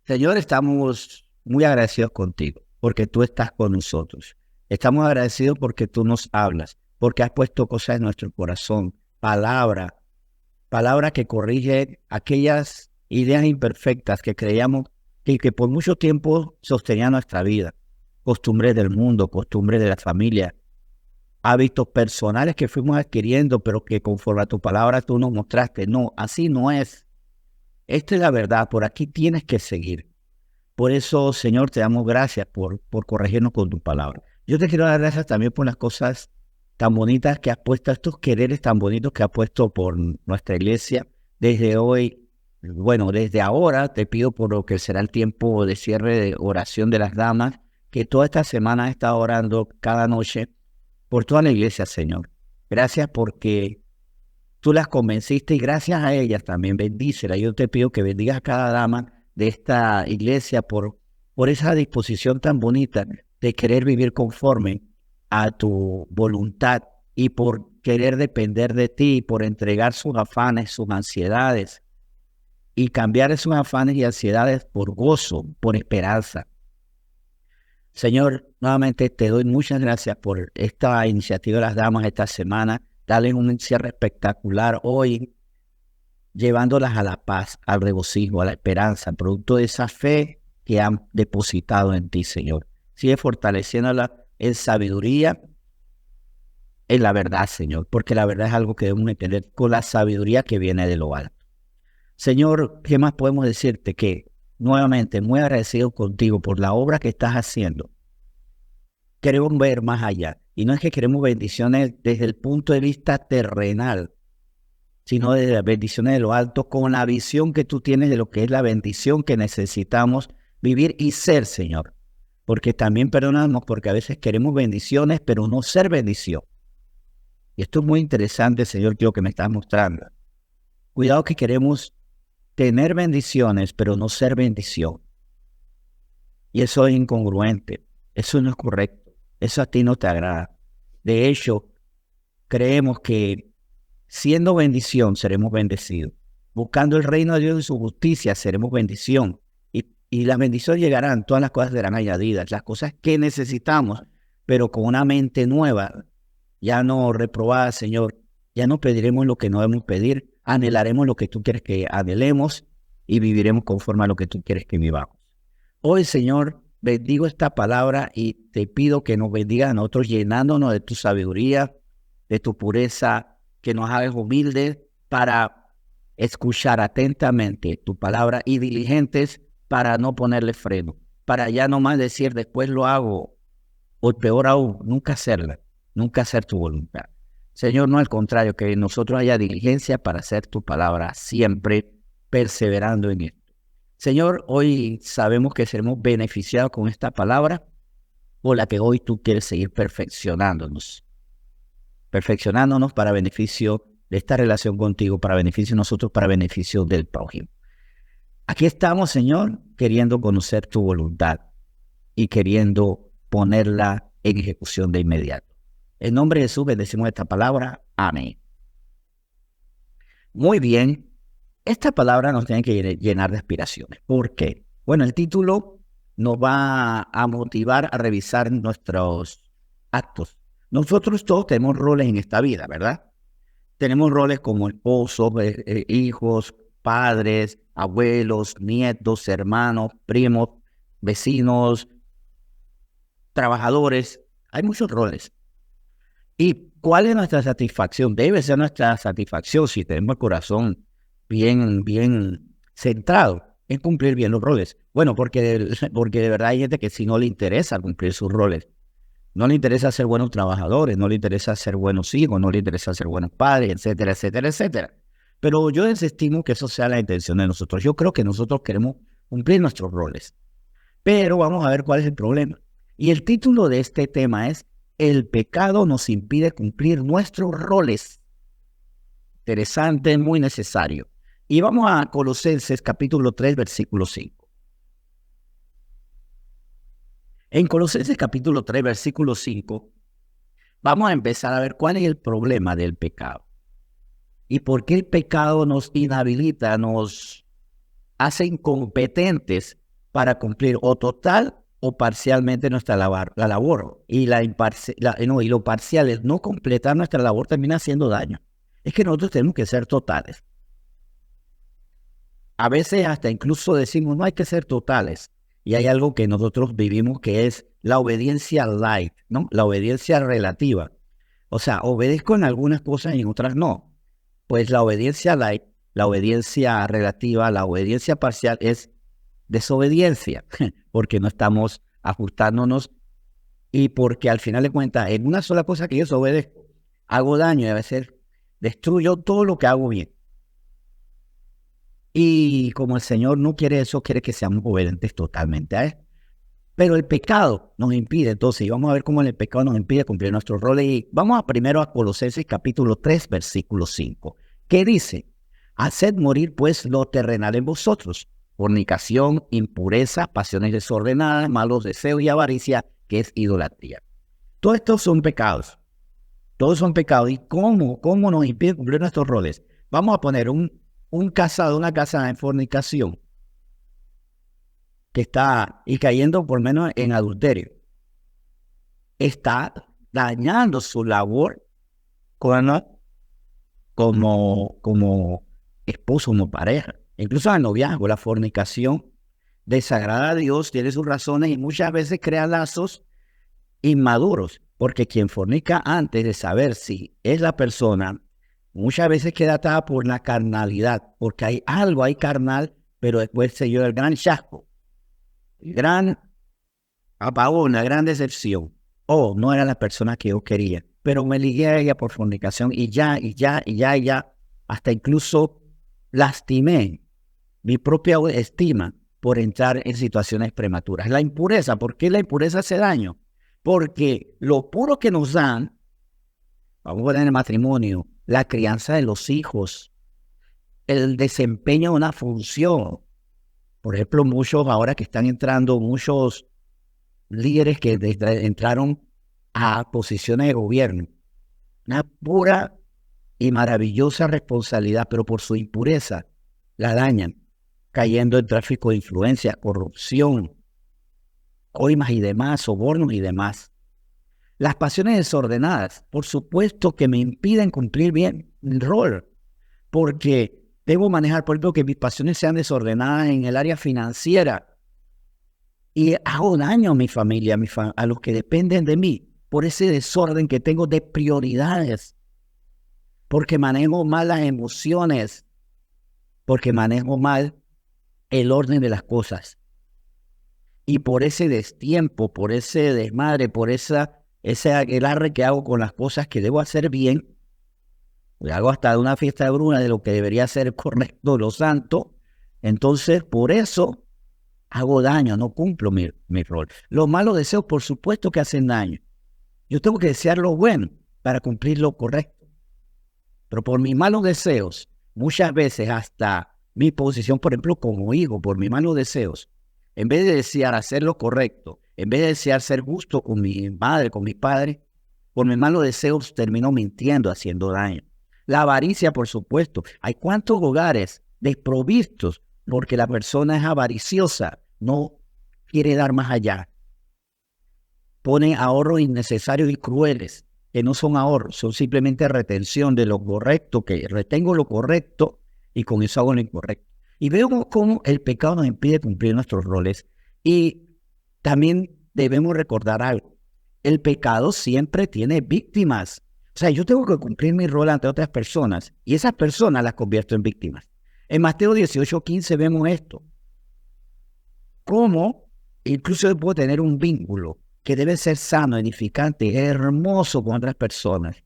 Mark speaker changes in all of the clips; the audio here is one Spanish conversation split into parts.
Speaker 1: Señor, estamos muy agradecidos contigo, porque tú estás con nosotros. Estamos agradecidos porque tú nos hablas, porque has puesto cosas en nuestro corazón, palabra que corrige aquellas ideas imperfectas que creíamos que por mucho tiempo sostenían nuestra vida, costumbres del mundo, costumbres de la familia, hábitos personales que fuimos adquiriendo, pero que conforme a tu palabra tú nos mostraste, no, así no es. Esta es la verdad, por aquí tienes que seguir. Por eso, Señor, te damos gracias por corregirnos con tu palabra. Yo te quiero dar gracias también por las cosas tan bonitas que has puesto, estos quereres tan bonitos que has puesto por nuestra iglesia. Desde hoy, bueno, desde ahora te pido por lo que será el tiempo de cierre de oración de las damas, que toda esta semana he estado orando cada noche por toda la iglesia, Señor. Gracias porque tú las convenciste y gracias a ellas también bendícelas. Yo te pido que bendigas a cada dama de esta iglesia por esa disposición tan bonita de querer vivir conforme a tu voluntad y por querer depender de ti, por entregar sus afanes, sus ansiedades y cambiar esos afanes y ansiedades por gozo, por esperanza. Señor, nuevamente te doy muchas gracias por esta iniciativa de las damas esta semana. Dale un cierre espectacular hoy, llevándolas a la paz, al regocijo, a la esperanza, producto de esa fe que han depositado en ti, Señor. Sigue fortaleciéndola en sabiduría, en la verdad, Señor, porque la verdad es algo que debemos entender con la sabiduría que viene de lo alto. Señor, ¿qué más podemos decirte? Que nuevamente muy agradecido contigo por la obra que estás haciendo. Queremos ver más allá. Y no es que queremos bendiciones desde el punto de vista terrenal, sino desde las bendiciones de lo alto, con la visión que tú tienes de lo que es la bendición que necesitamos vivir y ser, Señor. Porque también perdonamos, porque a veces queremos bendiciones, pero no ser bendición. Y esto es muy interesante, Señor, lo que me estás mostrando. Cuidado que queremos tener bendiciones, pero no ser bendición. Y eso es incongruente. Eso no es correcto. Eso a ti no te agrada. De hecho, creemos que siendo bendición seremos bendecidos. Buscando el reino de Dios y su justicia seremos bendición. Y las bendiciones llegarán, todas las cosas serán añadidas, las cosas que necesitamos, pero con una mente nueva, ya no reprobada, Señor. Ya no pediremos lo que no debemos pedir, anhelaremos lo que tú quieres que anhelemos y viviremos conforme a lo que tú quieres que vivamos. Hoy, Señor, bendigo esta palabra y te pido que nos bendiga a nosotros llenándonos de tu sabiduría, de tu pureza, que nos hagas humildes para escuchar atentamente tu palabra y diligentes para no ponerle freno, para ya no más decir después lo hago, o peor aún, nunca hacerla, nunca hacer tu voluntad. Señor, no al contrario, que en nosotros haya diligencia para hacer tu palabra, siempre perseverando en esto. Señor, hoy sabemos que seremos beneficiados con esta palabra, por la que hoy tú quieres seguir perfeccionándonos para beneficio de esta relación contigo, para beneficio de nosotros, para beneficio del prójimo. Aquí estamos, Señor, queriendo conocer tu voluntad y queriendo ponerla en ejecución de inmediato. En nombre de Jesús bendecimos esta palabra. Amén. Muy bien. Esta palabra nos tiene que llenar de aspiraciones. ¿Por qué? Bueno, el título nos va a motivar a revisar nuestros actos. Nosotros todos tenemos roles en esta vida, ¿verdad? Tenemos roles como esposos, hijos, padres, abuelos, nietos, hermanos, primos, vecinos, trabajadores. Hay muchos roles. ¿Y cuál es nuestra satisfacción? Debe ser nuestra satisfacción si tenemos el corazón bien centrado en cumplir bien los roles. Bueno, porque de verdad hay gente que si no le interesa cumplir sus roles, no le interesa ser buenos trabajadores, no le interesa ser buenos hijos, no le interesa ser buenos padres, etcétera, etcétera, etcétera. Pero yo desestimo que eso sea la intención de nosotros. Yo creo que nosotros queremos cumplir nuestros roles. Pero vamos a ver cuál es el problema. Y el título de este tema es: el pecado nos impide cumplir nuestros roles. Interesante, muy necesario. Y vamos a Colosenses capítulo 3, versículo 5. En Colosenses capítulo 3, versículo 5, vamos a empezar a ver cuál es el problema del pecado. Y por qué el pecado nos inhabilita, nos hace incompetentes para cumplir o total o parcialmente nuestra la labor. Y, y lo parcial, es no completar nuestra labor, termina haciendo daño. Es que nosotros tenemos que ser totales. A veces hasta incluso decimos, no hay que ser totales. Y hay algo que nosotros vivimos que es la obediencia light, ¿no? La obediencia relativa. O sea, obedezco en algunas cosas y en otras no. Pues la obediencia light, la obediencia relativa, la obediencia parcial es desobediencia, porque no estamos ajustándonos y porque al final de cuentas, en una sola cosa que yo desobedezco, hago daño y a veces destruyo todo lo que hago bien. Y como el Señor no quiere eso, quiere que seamos obedientes totalmente a Él. Pero el pecado nos impide, entonces, y vamos a ver cómo el pecado nos impide cumplir nuestros roles. Y vamos primero a Colosenses capítulo 3, versículo 5, que dice, haced morir pues lo terrenal en vosotros, fornicación, impureza, pasiones desordenadas, malos deseos y avaricia, que es idolatría. Todos estos son pecados. Todos son pecados. ¿Y cómo nos impide cumplir nuestros roles? Vamos a poner una casa en fornicación, que está y cayendo por menos en adulterio, está dañando su labor como esposo, como pareja. Incluso el noviazgo, la fornicación desagrada a Dios, tiene sus razones y muchas veces crea lazos inmaduros, porque quien fornica antes de saber si es la persona, muchas veces queda atada por la carnalidad, porque hay algo ahí carnal, pero después se dio el gran chasco, el gran apagón, una gran decepción. No era la persona que yo quería, pero me ligué a ella por fornicación y ya, hasta incluso lastimé mi propia estima por entrar en situaciones prematuras. La impureza, ¿por qué la impureza hace daño? Porque lo puro que nos dan, vamos a poner en el matrimonio, la crianza de los hijos, el desempeño de una función. Por ejemplo, muchos ahora que están entrando, muchos líderes que entraron a posiciones de gobierno. Una pura y maravillosa responsabilidad, pero por su impureza la dañan, cayendo en tráfico de influencia, corrupción, coimas y demás, sobornos y demás. Las pasiones desordenadas, por supuesto que me impiden cumplir bien el rol, porque debo manejar, por ejemplo, que mis pasiones sean desordenadas en el área financiera y hago daño a mi familia, a los que dependen de mí, por ese desorden que tengo de prioridades, porque manejo mal las emociones, porque manejo mal el orden de las cosas. Y por ese destiempo, por ese desmadre, por ese aguilarre que hago con las cosas que debo hacer bien, pues hago hasta una fiesta de bruna de lo que debería ser correcto, lo santo. Entonces, por eso hago daño, no cumplo mi rol. Los malos deseos, por supuesto que hacen daño. Yo tengo que desear lo bueno para cumplir lo correcto. Pero por mis malos deseos, muchas veces hasta mi posición, por ejemplo, como hijo, por mis malos deseos, en vez de desear hacer lo correcto, en vez de desear ser justo con mi madre, con mi padre, por mis malos deseos termino mintiendo, haciendo daño. La avaricia, por supuesto. Hay cuántos hogares desprovistos porque la persona es avariciosa, no quiere dar más allá. Pone ahorros innecesarios y crueles, que no son ahorros, son simplemente retención de lo correcto, que retengo lo correcto y con eso hago lo incorrecto. Y veo cómo el pecado nos impide cumplir nuestros roles. Y también debemos recordar algo. El pecado siempre tiene víctimas. O sea, yo tengo que cumplir mi rol ante otras personas y esas personas las convierto en víctimas. En Mateo 18:15 vemos esto. Cómo incluso yo puedo tener un vínculo que debe ser sano, edificante, hermoso con otras personas.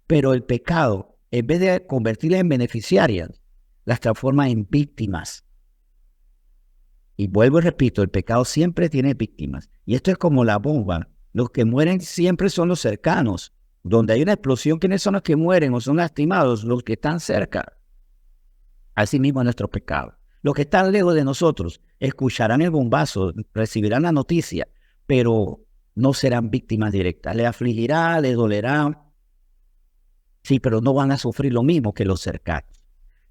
Speaker 1: Pero el pecado, en vez de convertirlas en beneficiarias, las transforma en víctimas. Y vuelvo y repito, el pecado siempre tiene víctimas. Y esto es como la bomba. Los que mueren siempre son los cercanos. Donde hay una explosión, ¿quiénes son los que mueren o son lastimados? Los que están cerca. Asimismo, nuestro pecado. Los que están lejos de nosotros escucharán el bombazo, recibirán la noticia, pero no serán víctimas directas. Les afligirá, les dolerá. Sí, pero no van a sufrir lo mismo que los cercanos.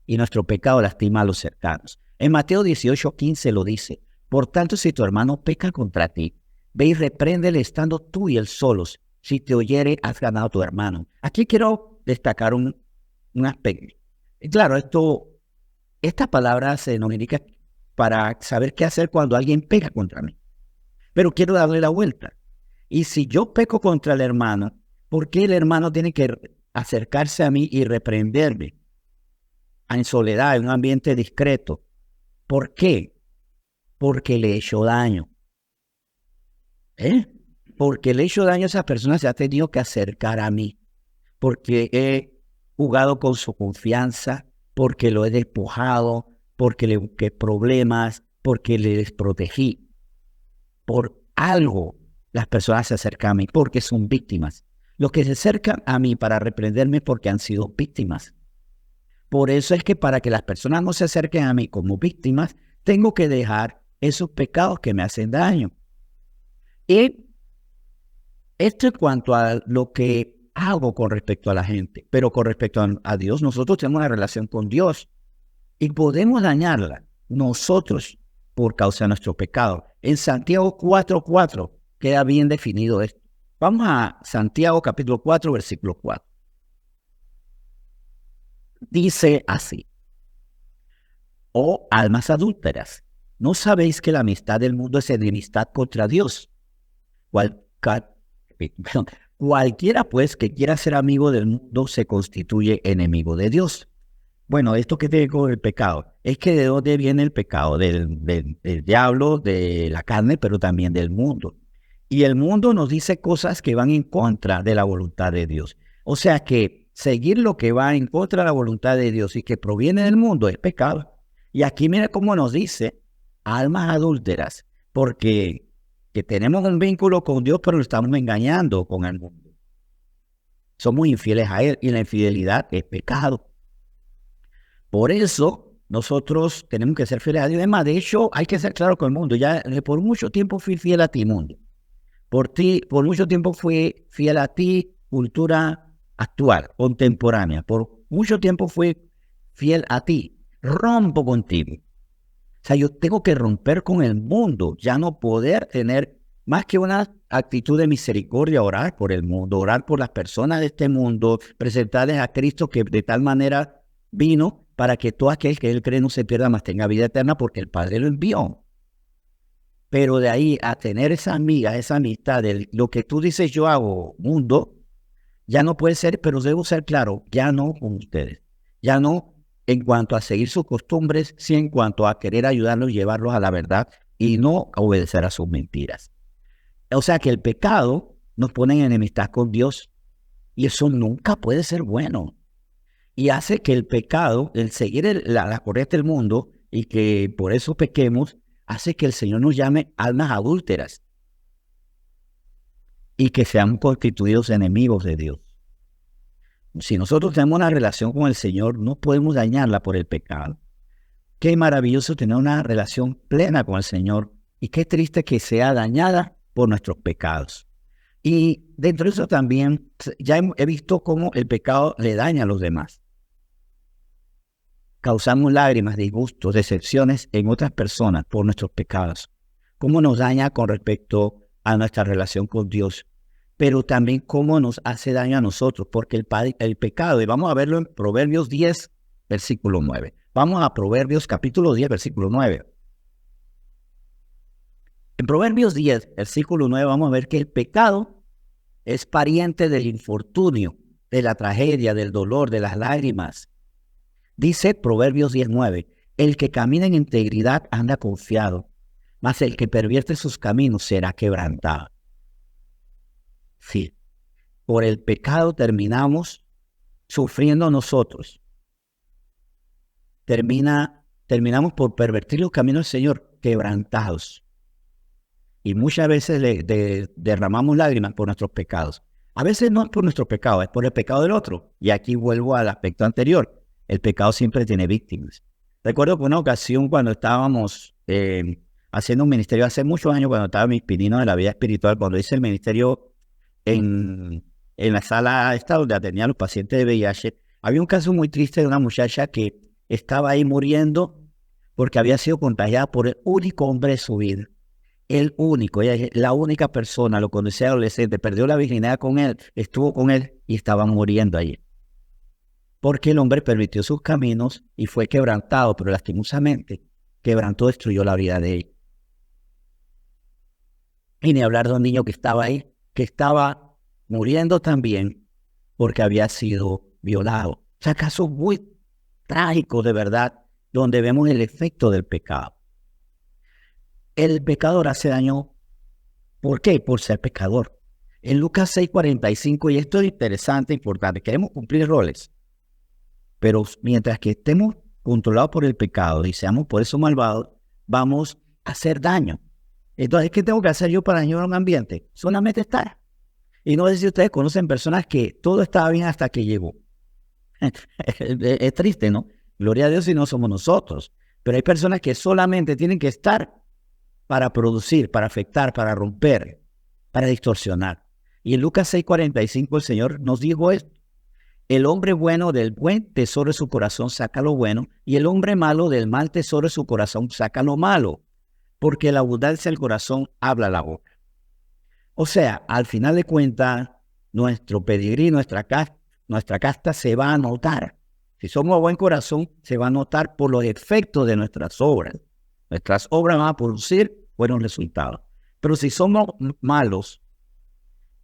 Speaker 1: Y nuestro pecado lastima a los cercanos. En Mateo 18:15 lo dice. Por tanto, si tu hermano peca contra ti, ve y repréndele estando tú y él solos. Si te oyere, has ganado a tu hermano. Aquí quiero destacar un aspecto. Y claro, esta palabra se nos indica para saber qué hacer cuando alguien peca contra mí. Pero quiero darle la vuelta. Y si yo peco contra el hermano, ¿por qué el hermano tiene que acercarse a mí y reprenderme en soledad, en un ambiente discreto? ¿Por qué? Porque le he hecho daño. Porque le he hecho daño a esa persona, se ha tenido que acercar a mí. Porque he jugado con su confianza, porque lo he despojado, porque le busqué problemas, porque le desprotegí. Por algo las personas se acercan a mí, porque son víctimas. Los que se acercan a mí para reprenderme porque han sido víctimas. Por eso es que para que las personas no se acerquen a mí como víctimas, tengo que dejar esos pecados que me hacen daño. Y esto en cuanto a lo que hago con respecto a la gente, pero con respecto a Dios, nosotros tenemos una relación con Dios y podemos dañarla nosotros por causa de nuestro pecado. En Santiago 4:4 queda bien definido esto. Vamos a Santiago capítulo 4, versículo 4. Dice así: oh almas adúlteras, ¿no sabéis que la amistad del mundo es enemistad contra Dios? Cualquiera pues que quiera ser amigo del mundo se constituye enemigo de Dios. Bueno, esto que tiene con el pecado, es que de dónde viene el pecado, del diablo, de la carne, pero también del mundo. Y el mundo nos dice cosas que van en contra de la voluntad de Dios. O sea que seguir lo que va en contra de la voluntad de Dios y que proviene del mundo es pecado. Y aquí mira cómo nos dice, almas adúlteras, porque que tenemos un vínculo con Dios, pero lo estamos engañando con el mundo. Somos infieles a Él y la infidelidad es pecado. Por eso nosotros tenemos que ser fieles a Dios. Además, de hecho, hay que ser claro con el mundo. Ya por mucho tiempo fui fiel a ti, mundo. Por mucho tiempo fui fiel a ti, cultura actual, contemporánea. Por mucho tiempo fui fiel a ti. Rompo contigo. O sea, yo tengo que romper con el mundo, ya no poder tener más que una actitud de misericordia, orar por el mundo, orar por las personas de este mundo, presentarles a Cristo que de tal manera vino para que todo aquel que Él cree no se pierda, mas tenga vida eterna, porque el Padre lo envió. Pero de ahí a tener esa amiga, esa amistad, de lo que tú dices yo hago, mundo, ya no puede ser, pero debo ser claro, ya no con ustedes, ya no en cuanto a seguir sus costumbres, sí en cuanto a querer ayudarlos y llevarlos a la verdad y no a obedecer a sus mentiras. O sea que el pecado nos pone en enemistad con Dios y eso nunca puede ser bueno. Y hace que el pecado, el seguir la corriente del mundo y que por eso pequemos, hace que el Señor nos llame almas adúlteras y que seamos constituidos enemigos de Dios. Si nosotros tenemos una relación con el Señor, no podemos dañarla por el pecado. Qué maravilloso tener una relación plena con el Señor y qué triste que sea dañada por nuestros pecados. Y dentro de eso también ya he visto cómo el pecado le daña a los demás. Causamos lágrimas, disgustos, decepciones en otras personas por nuestros pecados. Cómo nos daña con respecto a nuestra relación con Dios, pero también cómo nos hace daño a nosotros, porque el pecado, y vamos a verlo en Proverbios 10, versículo 9. Vamos a Proverbios capítulo 10, versículo 9. En Proverbios 10, versículo 9, vamos a ver que el pecado es pariente del infortunio, de la tragedia, del dolor, de las lágrimas. Dice Proverbios 10:9, el que camina en integridad anda confiado, mas el que pervierte sus caminos será quebrantado. Sí, por el pecado terminamos sufriendo nosotros. Terminamos por pervertir los caminos del Señor, quebrantados. Y muchas veces derramamos lágrimas por nuestros pecados. A veces no es por nuestro pecado, es por el pecado del otro. Y aquí vuelvo al aspecto anterior. El pecado siempre tiene víctimas. Recuerdo que una ocasión cuando estábamos haciendo un ministerio, hace muchos años cuando estaba mi pinino de la vida espiritual, cuando hice el ministerio en la sala esta donde atendía a los pacientes de VIH, había un caso muy triste de una muchacha que estaba ahí muriendo porque había sido contagiada por el único hombre de su vida. El único, la única persona, lo conocía adolescente, perdió la virginidad con él, estuvo con él y estaba muriendo allí. Porque el hombre permitió sus caminos y fue quebrantado, pero lastimosamente, quebrantó, destruyó la vida de él. Y ni hablar de un niño que estaba ahí, que estaba muriendo también porque había sido violado. O sea, casos muy trágicos de verdad, donde vemos el efecto del pecado. El pecador hace daño, ¿por qué? Por ser pecador. En Lucas 6:45, y esto es interesante, importante, queremos cumplir roles, pero mientras que estemos controlados por el pecado y seamos por eso malvados, vamos a hacer daño. Entonces, ¿qué tengo que hacer yo para dañar un ambiente? Solamente estar. Y no sé si ustedes conocen personas que todo estaba bien hasta que llegó. Es triste, ¿no? Gloria a Dios si no somos nosotros. Pero hay personas que solamente tienen que estar para producir, para afectar, para romper, para distorsionar. Y en Lucas 6:45 el Señor nos dijo esto. El hombre bueno del buen tesoro de su corazón saca lo bueno, y el hombre malo del mal tesoro de su corazón saca lo malo, porque la abundancia del corazón habla la boca. O sea, al final de cuentas, nuestro pedigrí, nuestra casta se va a notar. Si somos de buen corazón, se va a notar por los efectos de nuestras obras. Nuestras obras van a producir buenos resultados. Pero si somos malos,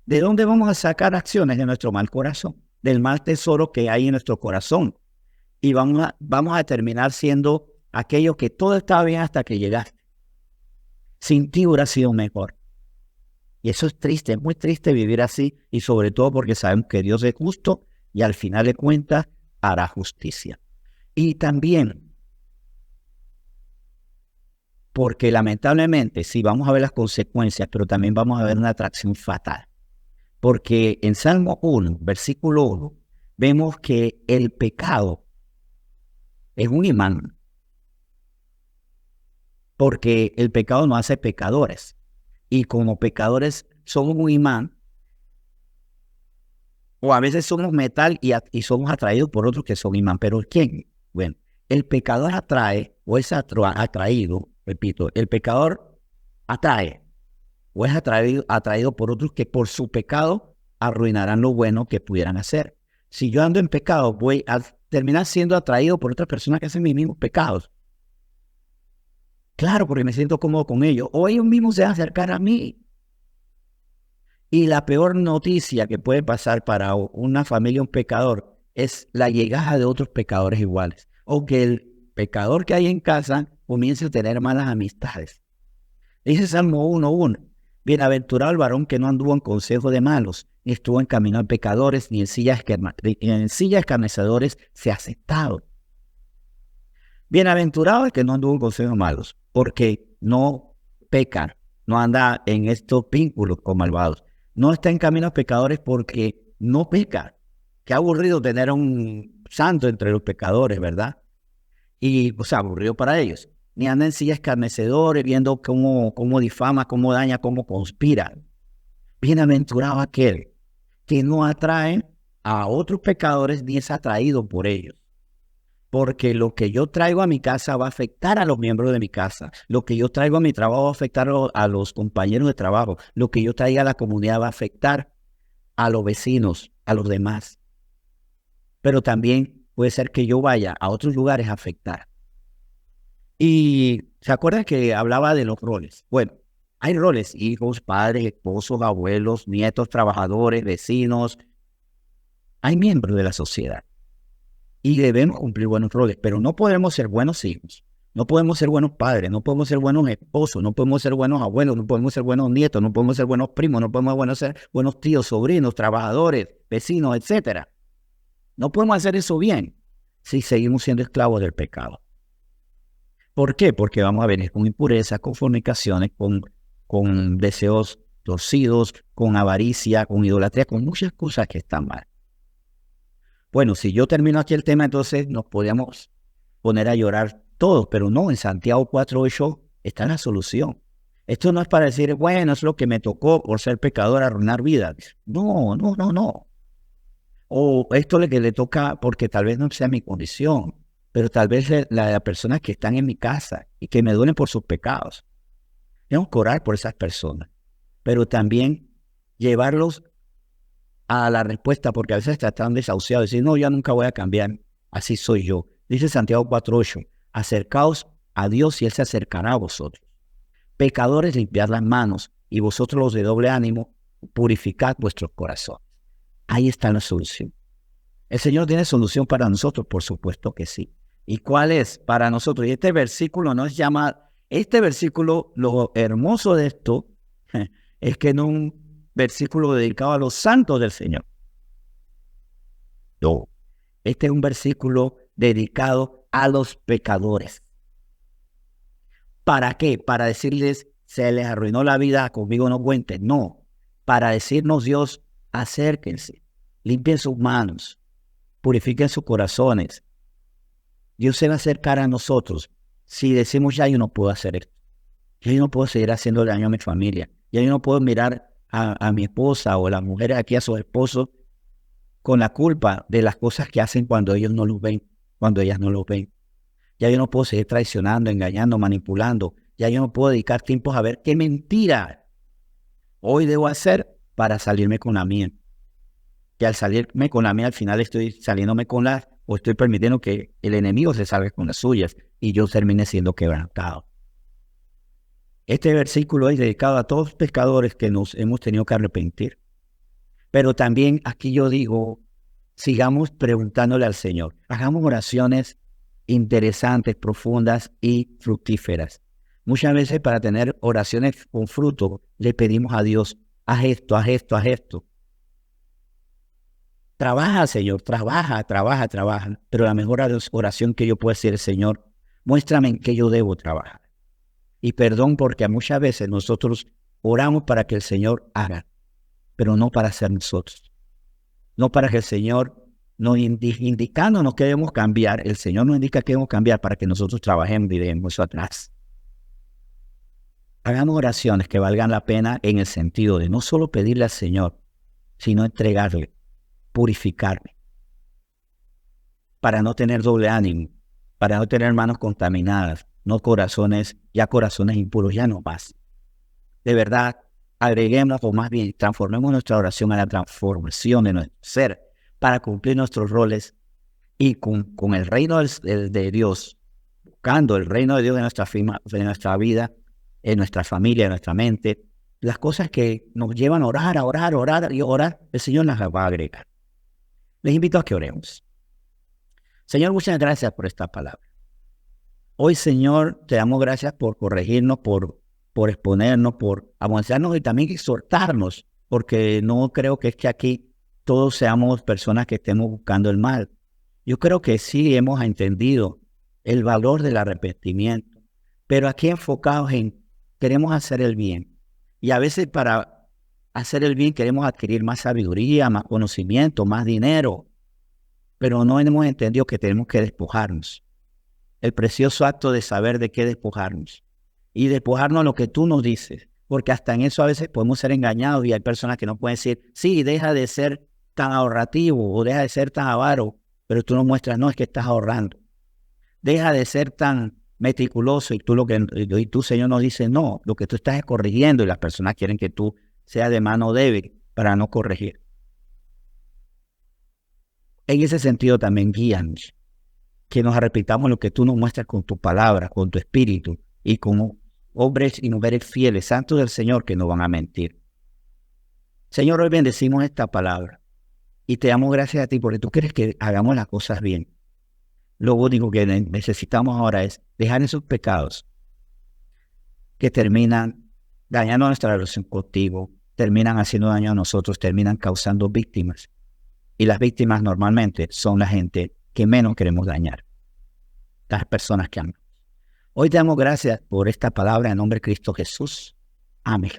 Speaker 1: ¿de dónde vamos a sacar acciones? De nuestro mal corazón, del mal tesoro que hay en nuestro corazón. Y vamos a terminar siendo aquellos que todo estaba bien hasta que llegaste. Sin ti hubiera sido mejor. Y eso es triste, es muy triste vivir así, y sobre todo porque sabemos que Dios es justo y al final de cuentas hará justicia. Y también porque lamentablemente sí vamos a ver las consecuencias, pero también vamos a ver una atracción fatal. Porque en Salmo 1, versículo 1, vemos que el pecado es un imán. Porque el pecado nos hace pecadores. Y como pecadores somos un imán, o a veces somos metal y somos atraídos por otros que son imán. ¿Pero quién? Bueno, el pecador atrae o es atraído, repito, el pecador atrae o es atraído por otros que por su pecado arruinarán lo bueno que pudieran hacer. Si yo ando en pecado, voy a terminar siendo atraído por otras personas que hacen mis mismos pecados. Claro, porque me siento cómodo con ellos. O ellos mismos se van a acercar a mí. Y la peor noticia que puede pasar para una familia, un pecador, es la llegada de otros pecadores iguales. O que el pecador que hay en casa comience a tener malas amistades. Dice Salmo 1:1. Bienaventurado el varón que no anduvo en consejo de malos, ni estuvo en camino de pecadores, ni en silla de escarnecedores se ha sentado. Bienaventurado el que no anduvo en consejo de malos, porque no peca, no anda en estos vínculos con malvados. No está en camino a pecadores porque no peca. Qué aburrido tener a un santo entre los pecadores, ¿verdad? Y, aburrido para ellos. Ni anda en sillas escarnecedores, viendo cómo difama, cómo daña, cómo conspira. Bienaventurado aquel que no atrae a otros pecadores ni es atraído por ellos. Porque lo que yo traigo a mi casa va a afectar a los miembros de mi casa. Lo que yo traigo a mi trabajo va a afectar a los compañeros de trabajo. Lo que yo traiga a la comunidad va a afectar a los vecinos, a los demás. Pero también puede ser que yo vaya a otros lugares a afectar. Y ¿se acuerdan que hablaba de los roles? Bueno, hay roles: hijos, padres, esposos, abuelos, nietos, trabajadores, vecinos. Hay miembros de la sociedad. Y debemos cumplir buenos roles, pero no podemos ser buenos hijos, no podemos ser buenos padres, no podemos ser buenos esposos, no podemos ser buenos abuelos, no podemos ser buenos nietos, no podemos ser buenos primos, no podemos ser buenos tíos, sobrinos, trabajadores, vecinos, etc. No podemos hacer eso bien si seguimos siendo esclavos del pecado. ¿Por qué? Porque vamos a venir con impurezas, con fornicaciones, con deseos torcidos, con avaricia, con idolatría, con muchas cosas que están mal. Bueno, si yo termino aquí el tema, entonces nos podríamos poner a llorar todos, pero no, en Santiago 4:8 está la solución. Esto no es para decir, bueno, es lo que me tocó por ser pecador, arruinar vidas. No. O esto es lo que le toca porque tal vez no sea mi condición, pero tal vez las personas que están en mi casa y que me duelen por sus pecados. Tengo que orar por esas personas, pero también llevarlos a la respuesta, porque a veces están desahuciados y decir, no, yo nunca voy a cambiar, así soy yo. Dice Santiago 4:8, acercaos a Dios y Él se acercará a vosotros. Pecadores, limpiad las manos, y vosotros los de doble ánimo, purificad vuestros corazones. Ahí está la solución. ¿El Señor tiene solución para nosotros? Por supuesto que sí. ¿Y cuál es para nosotros? Y este versículo no es llamado, este versículo, lo hermoso de esto, es que no es un versículo dedicado a los santos del Señor. No, este es un versículo dedicado a los pecadores. ¿Para qué? Para decirles, se les arruinó la vida, conmigo no cuenten. No, para decirnos Dios, acérquense, limpien sus manos, purifiquen sus corazones. Dios se va a acercar a nosotros si decimos, ya yo no puedo hacer esto. Ya yo no puedo seguir haciendo daño a mi familia. Ya yo no puedo mirar a mi esposa o las mujeres aquí a sus esposos con la culpa de las cosas que hacen cuando ellos no los ven, cuando ellas no los ven. Ya yo no puedo seguir traicionando, engañando, manipulando. Ya yo no puedo dedicar tiempos a ver qué mentira hoy debo hacer para salirme con la mía. Que al salirme con la mía, al final estoy saliéndome con la, o estoy permitiendo que el enemigo se salga con las suyas y yo termine siendo quebrantado. Este versículo es dedicado a todos los pecadores que nos hemos tenido que arrepentir. Pero también aquí yo digo, sigamos preguntándole al Señor. Hagamos oraciones interesantes, profundas y fructíferas. Muchas veces para tener oraciones con fruto, le pedimos a Dios, haz esto, haz esto, haz esto. Trabaja, Señor, trabaja. Pero la mejor oración que yo puedo decir es, Señor, muéstrame en qué yo debo trabajar. Y perdón porque muchas veces nosotros oramos para que el Señor haga, pero no para ser nosotros. No para que el Señor nos indicándonos que debemos cambiar. El Señor nos indica que debemos cambiar para que nosotros trabajemos y dejemos eso atrás. Hagamos oraciones que valgan la pena en el sentido de no solo pedirle al Señor, sino entregarle, purificarme, para no tener doble ánimo, para no tener manos contaminadas, no corazones, ya corazones impuros, ya no más. De verdad, agreguemos o más bien transformemos nuestra oración a la transformación de nuestro ser para cumplir nuestros roles y con el reino de Dios, buscando el reino de Dios en nuestra vida, en nuestra familia, en nuestra mente, las cosas que nos llevan a orar, el Señor las va a agregar. Les invito a que oremos. Señor, muchas gracias por esta palabra. Hoy, Señor, te damos gracias por corregirnos, por exponernos, por amonestarnos y también exhortarnos, porque no creo que es que aquí todos seamos personas que estemos buscando el mal. Yo creo que sí hemos entendido el valor del arrepentimiento, pero aquí enfocados en queremos hacer el bien. Y a veces para hacer el bien queremos adquirir más sabiduría, más conocimiento, más dinero, pero no hemos entendido que tenemos que despojarnos. El precioso acto de saber de qué despojarnos. Y despojarnos lo que tú nos dices, porque hasta en eso a veces podemos ser engañados y hay personas que nos pueden decir, sí, deja de ser tan ahorrativo o deja de ser tan avaro, pero tú nos muestras, no, es que estás ahorrando. Deja de ser tan meticuloso y tú, Señor, nos dices, no, lo que tú estás es corrigiendo y las personas quieren que tú seas de mano débil para no corregir. En ese sentido también guíanos, que nos repitamos lo que tú nos muestras con tu palabra, con tu espíritu y como hombres y mujeres fieles, santos del Señor, que no van a mentir. Señor, hoy bendecimos esta palabra y te damos gracias a ti porque tú quieres que hagamos las cosas bien. Lo único que necesitamos ahora es dejar esos pecados que terminan dañando nuestra relación contigo, terminan haciendo daño a nosotros, terminan causando víctimas. Y las víctimas normalmente son la gente que menos queremos dañar, las personas que amamos. Hoy te damos gracias por esta palabra en nombre de Cristo Jesús. Amén.